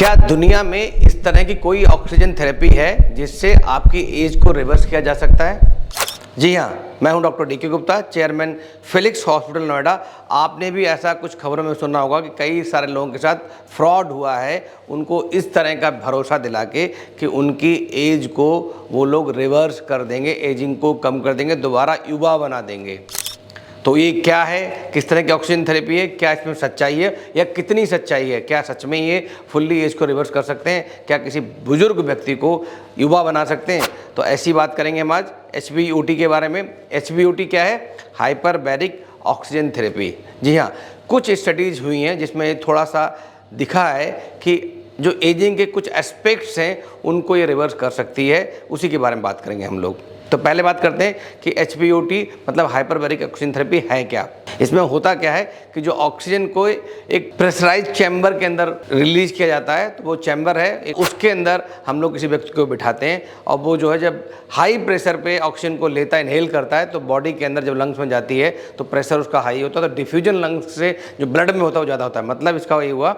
क्या दुनिया में इस तरह की कोई ऑक्सीजन थेरेपी है जिससे आपकी एज को रिवर्स किया जा सकता है? जी हाँ, मैं हूं doctor DK. Gupta, chairman Felix hospital Noida. आपने भी ऐसा कुछ खबरों में सुना होगा कि कई सारे लोगों के साथ फ्रॉड हुआ है, उनको इस तरह का भरोसा दिला के कि उनकी एज को वो लोग रिवर्स कर देंगे, एजिंग को कम कर देंगे, दोबारा युवा बना देंगे। तो ये क्या है, किस तरह की ऑक्सीजन थेरेपी है, क्या इसमें सच्चाई है या कितनी सच्चाई है, क्या सच में ये फुल्ली एज को रिवर्स कर सकते हैं, क्या किसी बुजुर्ग व्यक्ति को युवा बना सकते हैं? तो ऐसी बात करेंगे हम आज HBOT के बारे में। HBOT क्या है? Hyperbaric oxygen therapy. जी हाँ, कुछ स्टडीज़ हुई हैं जिसमें थोड़ा सा दिखा है कि जो एजिंग के कुछ एस्पेक्ट्स हैं उनको ये रिवर्स कर सकती है, उसी के बारे में बात करेंगे हम लोग। तो पहले बात करते हैं कि HBOT मतलब हाइपरबैरिक ऑक्सीजन थेरेपी है क्या। इसमें होता क्या है कि जो ऑक्सीजन को एक प्रेशराइज चैम्बर के अंदर रिलीज किया जाता है, तो वो चैम्बर है, उसके अंदर हम लोग किसी व्यक्ति को बिठाते हैं और वो जो है जब हाई प्रेशर पे ऑक्सीजन को लेता है, इनहेल करता है, तो बॉडी के अंदर जब लंग्स में जाती है तो प्रेशर उसका हाई होता है, तो डिफ्यूजन लंग्स से जो ब्लड में होता है वो ज़्यादा होता है। मतलब इसका ये हुआ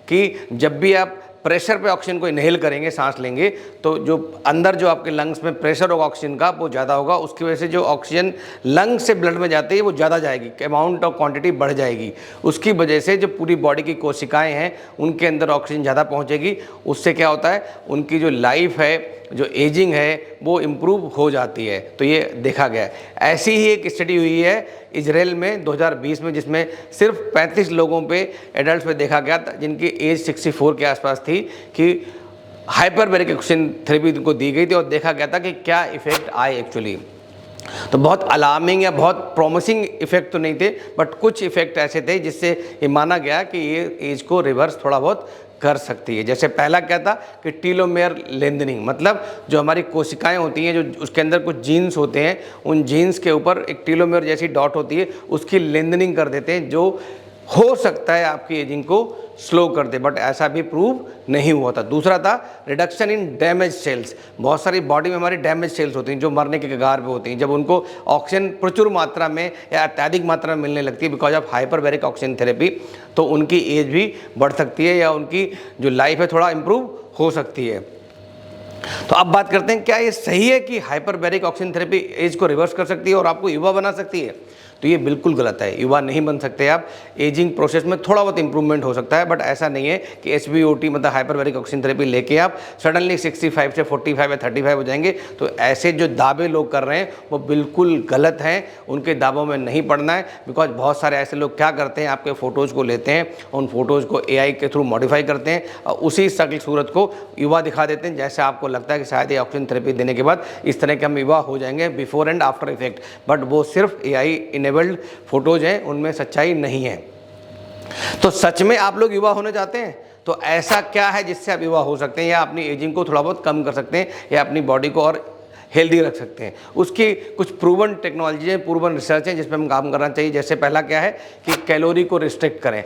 कि जब भी आप प्रेशर पे ऑक्सीजन को इनहेल करेंगे, सांस लेंगे, तो जो अंदर जो आपके लंग्स में प्रेशर होगा ऑक्सीजन का वो ज़्यादा होगा। उसकी वजह से जो ऑक्सीजन लंग्स से ब्लड में जाती है वो ज़्यादा जाएगी, अमाउंट ऑफ क्वांटिटी बढ़ जाएगी। उसकी वजह से जो पूरी बॉडी की कोशिकाएं हैं उनके अंदर ऑक्सीजन ज़्यादा पहुंचेगी। उससे क्या होता है, उनकी जो लाइफ है, जो एजिंग है, वो इम्प्रूव हो जाती है। तो ये देखा गया है। ऐसी ही एक स्टडी हुई है इजराइल में 2020 में, जिसमें सिर्फ 35 लोगों पे, एडल्ट पे देखा गया था जिनकी एज 64 के आसपास थी, कि हाइपरबैरिक ऑक्सीजन थेरेपी उनको दी गई थी और देखा गया था कि क्या इफेक्ट आए एक्चुअली। तो बहुत अलार्मिंग या बहुत प्रॉमिसिंग इफेक्ट तो नहीं थे, बट कुछ इफेक्ट ऐसे थे जिससे ये माना गया कि ये एज को रिवर्स थोड़ा बहुत कर सकती है। जैसे पहला क्या था कि टीलोमेयर लेंथनिंग, मतलब जो हमारी कोशिकाएं होती हैं, जो उसके अंदर कुछ जीन्स होते हैं, उन जीन्स के ऊपर एक टीलोमेयर जैसी डॉट होती है, उसकी लेंथनिंग कर देते हैं, जो हो सकता है आपकी एजिंग को स्लो कर दे, बट ऐसा भी प्रूव नहीं हुआ था। दूसरा था रिडक्शन इन डैमेज सेल्स। बहुत सारी बॉडी में हमारी डैमेज सेल्स होती हैं जो मरने के कगार पे होती हैं, जब उनको ऑक्सीजन प्रचुर मात्रा में या अत्यधिक मात्रा में मिलने लगती है because of hyperbaric oxygen therapy, तो उनकी एज भी बढ़ सकती है या उनकी जो लाइफ है थोड़ा इम्प्रूव हो सकती है। तो अब बात करते हैं, क्या ये सही है कि हाइपरबैरिक ऑक्सीजन थेरेपी एज को रिवर्स कर सकती है और आपको युवा बना सकती है? तो ये बिल्कुल गलत है। युवा नहीं बन सकते आप। एजिंग प्रोसेस में थोड़ा बहुत इंप्रूवमेंट हो सकता है, बट ऐसा नहीं है कि HBOT मतलब हाइपरबैरिक ऑक्सीजन थेरेपी लेके आप सडनली 65 से 45 या 35 हो जाएंगे। तो ऐसे जो दावे लोग कर रहे हैं वो बिल्कुल गलत हैं, उनके दावों में नहीं पड़ना है। बिकॉज बहुत सारे ऐसे लोग क्या करते हैं, आपके फ़ोटोज़ को लेते हैं, उन फोटोज़ को AI के थ्रू मॉडिफाई करते हैं और उसी शक्ल सूरत को युवा दिखा देते हैं, जैसे आपको लगता है कि शायद ये ऑक्सीजन थेरेपी देने के बाद इस तरह के हम युवा हो जाएंगे, before and after effect. But वो सिर्फ AI इनेबल्ड फोटोज हैं, उनमें सच्चाई नहीं है। तो सच में आप लोग युवा होने चाहते हैं तो ऐसा क्या है जिससे आप युवा हो सकते हैं या अपनी एजिंग को थोड़ा बहुत कम कर सकते हैं या अपनी बॉडी को और हेल्दी रख सकते हैं? उसकी कुछ प्रूवन टेक्नोलॉजी है, प्रूवन रिसर्च है जिस पर हम काम करना चाहिए। जैसे पहला क्या है कि कैलोरी को रिस्ट्रिक्ट करें,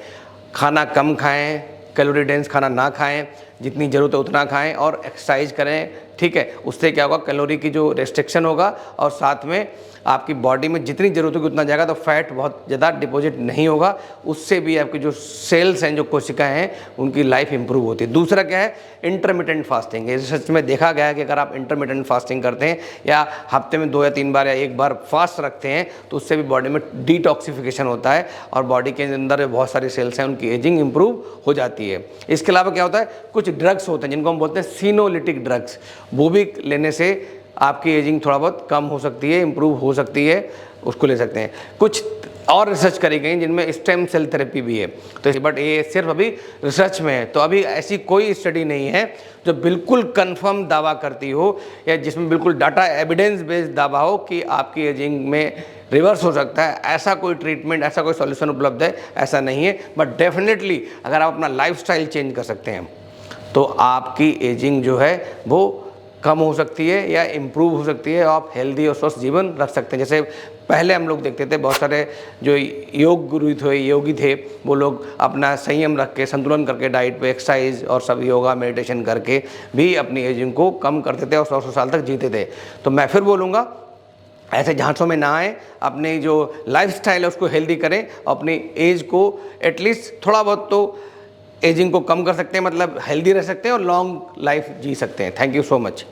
खाना कम खाएं, कैलोरी डेंस खाना ना खाएं, जितनी ज़रूरत है उतना खाएं और एक्सरसाइज करें। ठीक है, उससे क्या होगा, कैलोरी की जो रेस्ट्रिक्शन होगा और साथ में आपकी बॉडी में जितनी ज़रूरत होगी उतना जाएगा, तो फैट बहुत ज़्यादा डिपॉजिट नहीं होगा। उससे भी आपकी जो सेल्स हैं, जो कोशिकाएं हैं, उनकी लाइफ इंप्रूव होती है। दूसरा क्या है, इंटरमिटेंट फास्टिंग। रिसर्च में देखा गया है कि अगर आप इंटरमिटेंट फास्टिंग करते हैं या हफ्ते में 2 या 3 बार या 1 बार फास्ट रखते हैं तो उससे भी बॉडी में डिटॉक्सिफिकेशन होता है और बॉडी के अंदर बहुत सारी सेल्स हैं, उनकी एजिंग इंप्रूव हो जाती है। इसके अलावा क्या होता है, कुछ ड्रग्स होते हैं जिनको हम बोलते हैं सीनोलिटिक ड्रग्स, वो भी लेने से आपकी एजिंग थोड़ा बहुत कम हो सकती है, इंप्रूव हो सकती है, उसको ले सकते हैं। कुछ और रिसर्च करी गई जिनमें स्टेम सेल थेरेपी भी है, तो बट ये सिर्फ अभी रिसर्च में है। तो अभी ऐसी कोई स्टडी नहीं है जो बिल्कुल कंफर्म दावा करती हो या जिसमें बिल्कुल डाटा एविडेंस बेस्ड दावा हो कि आपकी एजिंग में रिवर्स हो सकता है। ऐसा कोई ट्रीटमेंट, ऐसा कोई सॉल्यूशन उपलब्ध है, ऐसा नहीं है। बट डेफिनेटली अगर आप अपना लाइफस्टाइल चेंज कर सकते हैं तो आपकी एजिंग जो है वो कम हो सकती है या इम्प्रूव हो सकती है, आप हेल्दी और स्वस्थ जीवन रख सकते हैं। जैसे पहले हम लोग देखते थे, बहुत सारे जो योग गुरु थे, योगी थे, वो लोग अपना संयम रख के, संतुलन करके, डाइट पे, एक्सरसाइज और सब योगा मेडिटेशन करके भी अपनी एजिंग को कम करते थे और 100 साल तक जीते थे। तो मैं फिर बोलूँगा, ऐसे झांसों में ना आए, अपने जो लाइफस्टाइल है उसको हेल्दी करें, अपनी एज को एटलीस्ट थोड़ा बहुत तो एजिंग को कम कर सकते हैं, मतलब हेल्दी रह सकते हैं और लॉन्ग लाइफ जी सकते हैं। Thank you so much.